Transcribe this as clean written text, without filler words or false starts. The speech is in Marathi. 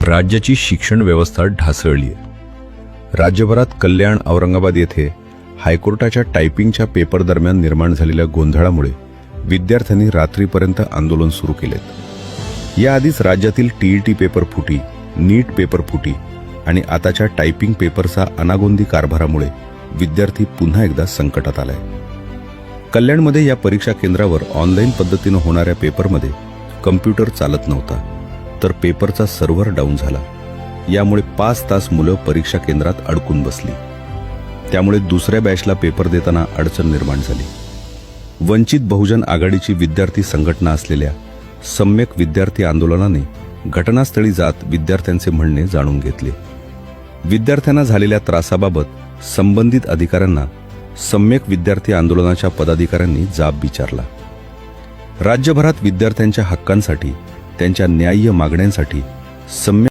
राज्याची शिक्षण व्यवस्था ढासळली आहे. राज्यभरात कल्याण, औरंगाबाद येथे हायकोर्टाच्या टायपिंगच्या पेपर दरम्यान निर्माण झालेल्या गोंधळामुळे विद्यार्थ्यांनी रात्रीपर्यंत आंदोलन सुरू केलेत. याआधीच राज्यातील टीईटी पेपर फुटी, नीट पेपर फुटी आणि आताच्या टायपिंग पेपरचा अनागोंदी कारभारामुळे विद्यार्थी पुन्हा एकदा संकटात आलाय. कल्याणमध्ये या परीक्षा केंद्रावर ऑनलाईन पद्धतीनं होणाऱ्या पेपरमध्ये कम्प्युटर चालत नव्हता, तर पेपरचा सर्व्हर डाऊन झाला. यामुळे 5 तास मुलं परीक्षा केंद्रात अडकून बसली. त्यामुळे दुसऱ्या बॅचला पेपर देताना अडचण निर्माण झाली. वंचित बहुजन आघाडीची विद्यार्थी संघटना असलेल्या सम्यक विद्यार्थी आंदोलनाने घटनास्थळी जात विद्यार्थ्यांचे म्हणणे जाणून घेतले. विद्यार्थ्यांना झालेल्या त्रासाबाबत संबंधित अधिकाऱ्यांना सम्यक विद्यार्थी आंदोलनाच्या पदाधिकाऱ्यांनी जाब विचारला. राज्यभरात विद्यार्थ्यांच्या हक्कांसाठी, त्यांच्या न्याय्य मागण्यांसाठी सम्यक